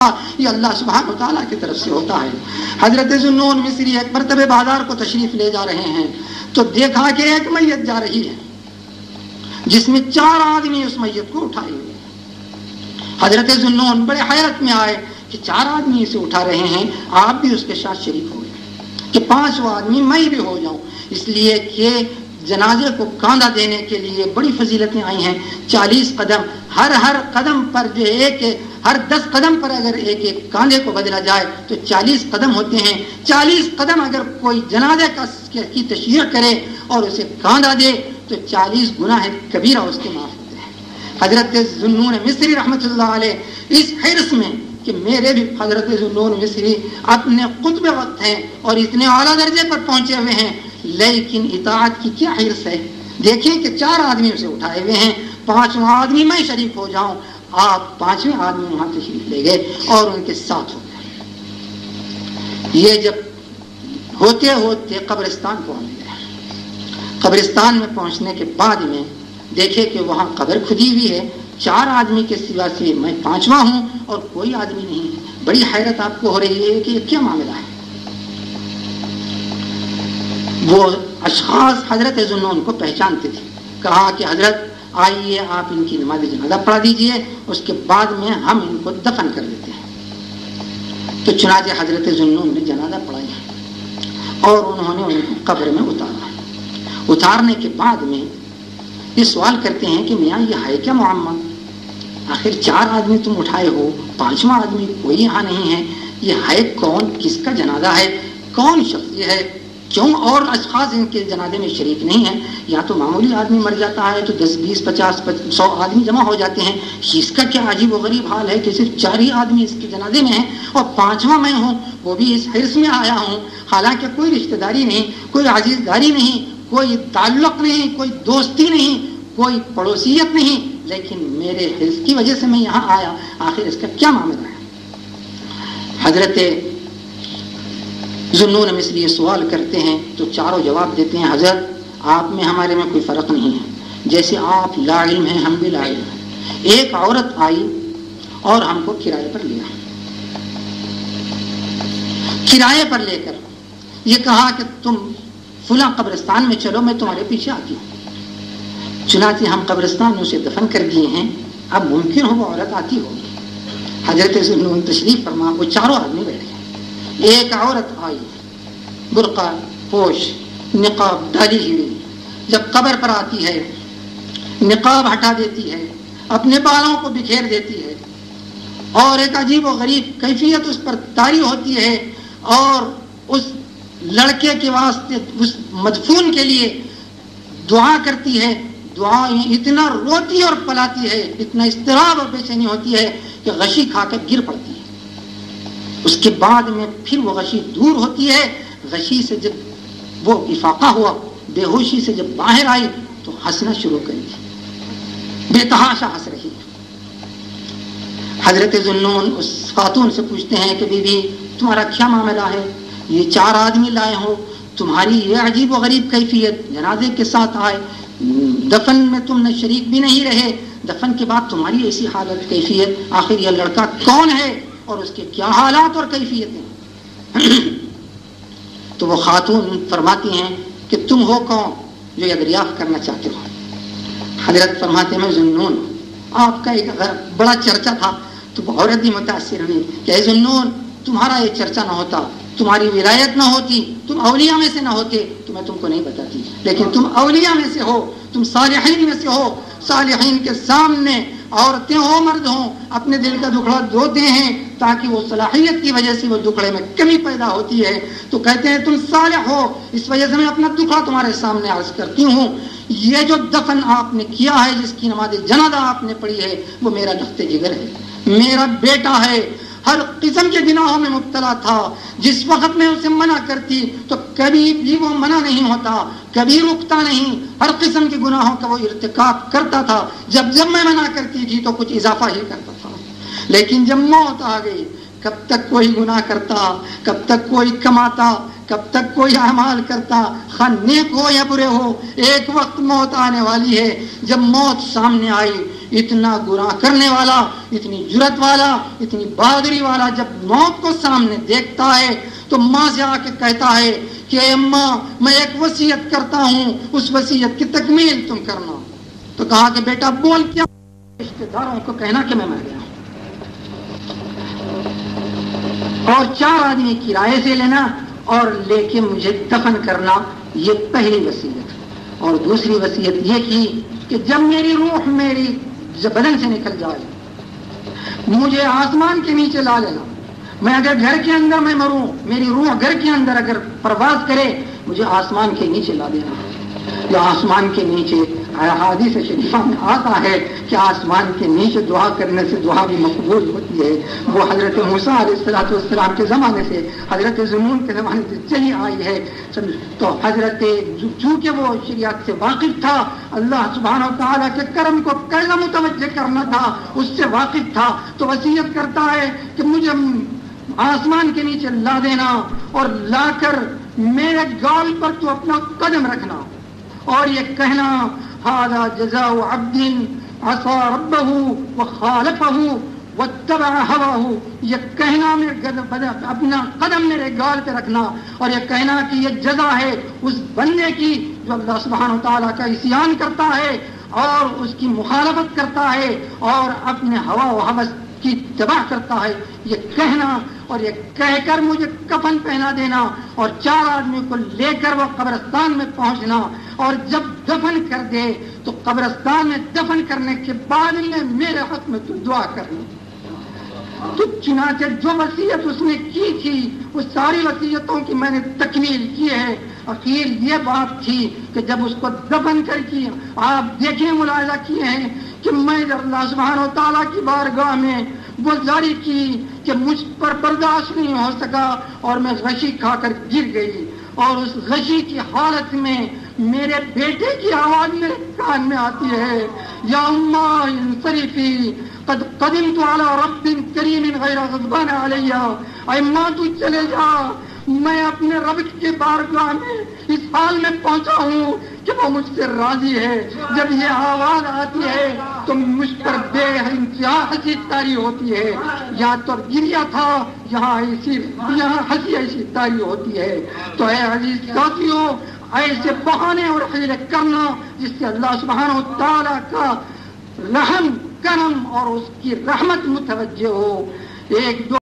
یہ اللہ سبحانہ وتعالیٰ کی طرف سے ہوتا ہے۔ حضرت ذوالنون مصری ایک مرتبہ بازار کو تشریف لے جا رہے ہیں تو دیکھا کہ ایک میت جا رہی ہے جس میں 4 آدمی اس میت کو اٹھائے ہوئے۔ حضرت ذوالنون بڑے حیرت میں آئے کہ 4 آدمی اسے اٹھا رہے ہیں، آپ بھی اس کے ساتھ شریک ہوئے کہ 5واں آدمی میں بھی ہو جاؤں، اس لیے کہ جنازے کو کاندھا دینے کے لیے بڑی فضیلتیں آئی ہیں۔ 40 قدم، ہر قدم پر جو ہر 10 قدم پر اگر ایک کاندھے کو بدلا جائے تو 40 قدم ہوتے ہیں۔ 40 قدم اگر کوئی جنازے کی تشییع کرے اور اسے کاندھا دے تو 40 گناہ کبیرہ اس کے معاف ہوتے ہیں۔ حضرت ذوالنون مصری رحمۃ اللہ علیہ اس حرص میں کہ میرے بھی حضرت ذوالنون مصری اپنے قطب وقت ہیں اور اتنے اعلیٰ درجے پر پہنچے ہوئے ہیں، لیکن اطاعت کی کیا حرص ہے۔ دیکھیں کہ 4 آدمی اسے اٹھائے ہوئے ہیں، 5واں آدمی میں شریک ہو جاؤں، آپ 5ویں آدمی وہاں تشریف لے گئے اور ان کے ساتھ ہو گئے۔ یہ جب ہوتے ہوتے قبرستان پہنچ گئے، قبرستان میں پہنچنے کے بعد میں دیکھے کہ وہاں قبر کھدی ہوئی ہے، 4 آدمی کے سوا سے میں 5واں ہوں اور کوئی آدمی نہیں ہے۔ بڑی حیرت آپ کو ہو رہی ہے کہ یہ کیا معاملہ ہے۔ وہ اشخاص حضرت ذوالنون کو پہچانتے تھے، کہا کہ حضرت آئیے آپ ان کی نماز جنازہ پڑھا دیجئے، اس کے بعد میں ہم ان کو دفن کر دیتے ہیں۔ تو چنانچہ حضرت ذوالنون نے جنازہ پڑھایا اور انہوں نے ان کو قبر میں اتارا۔ اتارنے کے بعد میں یہ سوال کرتے ہیں کہ میاں یہ ہے کیا معاملہ، آخر 4 آدمی تم اٹھائے ہو، 5واں آدمی کوئی یہاں نہیں ہے، یہ ہے کون، کس کا جنازہ ہے، کون شخص یہ ہے، کیوں اور اشخاص ان کے جنازے میں شریک نہیں ہیں؟ یا تو معمولی آدمی مر جاتا ہے تو 10 20 50 100 آدمی جمع ہو جاتے ہیں، اس کا کیا عجیب و غریب حال ہے کہ صرف 4 ہی آدمی اس کے جنازے میں ہیں اور 5واں میں ہوں، وہ بھی اس حرص میں آیا ہوں، حالانکہ کوئی رشتہ داری نہیں، کوئی عزیزداری نہیں، کوئی تعلق نہیں، کوئی دوستی نہیں، کوئی پڑوسیت نہیں، لیکن میرے حرص کی وجہ سے میں یہاں آیا، آخر اس کا کیا معاملہ ہے۔ حضرت ذوالنون مصری یہ سوال کرتے ہیں تو 4 جواب دیتے ہیں، حضرت آپ میں ہمارے میں کوئی فرق نہیں ہے، جیسے آپ لا علم ہیں ہم بھی لا علم ہیں۔ ایک عورت آئی اور ہم کو کرائے پر لیا، کرائے پر لے کر یہ کہا کہ تم فلاں قبرستان میں چلو، میں تمہارے پیچھے آتی ہوں۔ چنانچہ ہم قبرستان میں اسے دفن کر دیے ہیں، اب ممکن ہو وہ عورت آتی ہوگی۔ حضرت ذوالنون تشریف فرما، وہ 4 آدمی بیٹھ گئے۔ ایک عورت آئی، برقع پوش، نقاب ڈالی ہوئی، جب قبر پر آتی ہے نقاب ہٹا دیتی ہے، اپنے بالوں کو بکھیر دیتی ہے اور ایک عجیب و غریب کیفیت اس پر طاری ہوتی ہے اور اس لڑکے کے واسطے اس مدفون کے لیے دعا کرتی ہے۔ دعا اتنا روتی اور پلاتی ہے، اتنا اضطراب اور بے چینی ہوتی ہے کہ غشی کھا کر گر پڑتی ہے۔ اس کے بعد میں پھر وہ غشی دور ہوتی ہے، غشی سے جب وہ افاقہ ہوا، بے ہوشی سے جب باہر آئی تو ہنسنا شروع کر دی، بے تحاشا ہنس رہی ہے۔ حضرت ذوالنون اس خاتون سے پوچھتے ہیں کہ بی بی تمہارا کیا معاملہ ہے، یہ 4 آدمی لائے ہو، تمہاری یہ عجیب و غریب کیفیت، جنازے کے ساتھ آئے، دفن میں تم نے شریک بھی نہیں رہے، دفن کے بعد تمہاری ایسی حالت کیفیت، آخر یہ لڑکا کون ہے اور اس کے کیا حالات اور کیفیتیں؟ تو وہ خاتون فرماتی ہیں کہ تم ہو کون جو یہ دریافت کرنا چاہتے ہو؟ حضرت فرماتے ہیں میں ذوالنون، آپ کا ایک بڑا چرچا تھا تو عورت بھی متاثر ہوئی کہ اے ذوالنون تمہارا یہ چرچا نہ ہوتا، تمہاری ولایت نہ ہوتی، تم اولیاء میں سے نہ ہوتے تو میں تم کو نہیں بتاتی، لیکن تم اولیاء میں سے ہو، تم صالحین میں سے ہو، صالحین کے سامنے عورتیں ہو مرد ہوں اپنے دل کا دکھڑا دھوتے ہیں تاکہ وہ صلاحیت کی وجہ سے وہ دکھڑے میں کمی پیدا ہوتی ہے، تو کہتے ہیں تم صالح ہو، اس وجہ سے میں اپنا دکھڑا تمہارے سامنے عرض کرتی ہوں۔ یہ جو دفن آپ نے کیا ہے، جس کی نماز جنازہ آپ نے پڑھی ہے، وہ میرا لخت جگر ہے، میرا بیٹا ہے، ہر قسم کے گناہوں میں مبتلا تھا، جس وقت میں اسے منع کرتی تو کبھی بھی وہ منع نہیں ہوتا، کبھی رکتا نہیں، ہر قسم کے گناہوں کا وہ ارتکاب کرتا تھا، جب میں منع کرتی تھی تو کچھ اضافہ ہی کرتا تھا، لیکن جب موت آ گئی کب تک کوئی گناہ کرتا، کب تک کوئی کماتا، کب تک کوئی اعمال کرتا، خواہ نیک ہو یا برے ہو، ایک وقت موت آنے والی ہے۔ جب موت سامنے آئی اتنا گناہ کرنے والا، اتنی جرت والا، اتنی بہادری والا جب موت کو سامنے دیکھتا ہے تو ماں سے آ کے کہتا ہے کہ اے اماں میں ایک وصیت کرتا ہوں، اس وصیت کی تکمیل تم کرنا. تو کہا کہ بیٹا بول کیا؟ رشتے داروں کو کہنا کہ میں مر گیا ہوں، اور 4 آدمی کرائے سے لینا اور لے کے مجھے دفن کرنا. یہ پہلی وصیت. اور دوسری وصیت یہ کی کہ جب میری روح میری بدن سے نکل جائے مجھے آسمان کے نیچے لا لینا. میں اگر گھر کے اندر میں مروں، میری روح گھر کے اندر اگر پرواز کرے مجھے آسمان کے نیچے لا دینا. یا آسمان کے نیچے حدیث شریفہ میں آتا ہے کہ آسمان کے نیچے دعا کرنے سے دعا بھی مقبول ہوتی ہے. وہ حضرت موسیٰ علیہ السلام کے زمانے سے، حضرت ذنون کے زمانے سے چلی آئی ہے. تو حضرت چونکہ وہ شریعت سے واقف تھا، اللہ سبحانہ و تعالیٰ کے کرم کو کیسا متوجہ کرنا تھا اس سے واقف تھا، تو وصیت کرتا ہے کہ مجھے آسمان کے نیچے لا دینا اور لا کر میرے گال پر تو اپنا قدم رکھنا اور یہ کہنا ھذا جزاء عبد عصى ربه وخالفه واتبع هواه. یہ کہنا اپنا قدم میرے گال پہ رکھنا اور یہ کہنا کہ یہ جزا ہے اس بندے کی جو اللہ سبحانہ و تعالیٰ کا عصیان کرتا ہے اور اس کی مخالفت کرتا ہے اور اپنے ہوا و ہوس کی اتباع کرتا ہے. یہ کہنا اور یہ کہہ کر مجھے کفن پہنا دینا اور 4 آدمی کو لے کر وہ قبرستان میں پہنچنا اور جب دفن کر دے تو قبرستان میں دفن کرنے کے بعد میں میرے حق میں تو دعا کرنا. تو چنانچہ جو وصیت اس نے کی تھی وہ ساری وصیتوں کی میں نے تکمیل کی ہے. اخیر یہ بات تھی کہ جب اس کو دفن کر کی آپ دیکھیں ملاحظہ کیے ہیں کہ میں اللہ سبحانہ و تعالیٰ کی بارگاہ میں گزاری کی کہ مجھ پر برداشت نہیں ہو سکا اور میں غشی کھا کر گر گئی اور اس غشی کی حالت میں میرے بیٹے کی آواز میرے کان میں آتی ہے یا اماں انصرفی قد قدمت علی رب کریم غیر غضبان علی. اے ماں تو چلے جا، میں اپنے رب کے بارگاہ میں اس حال میں پہنچا ہوں کہ وہ مجھ سے راضی ہے. جب یہ آواز آتی ہے تو مجھ پر بے انتہا ہنسی طاری ہوتی ہے. یا تو گریا تھا، یہاں ہنسی ایسی طاری ہوتی ہے. تو اے عزیز ساتھیوں، ایسے بہانے اور حیلے کرنا جس سے اللہ سبحانہ و تعالیٰ کا رحم کرم اور اس کی رحمت متوجہ ہو. ایک دو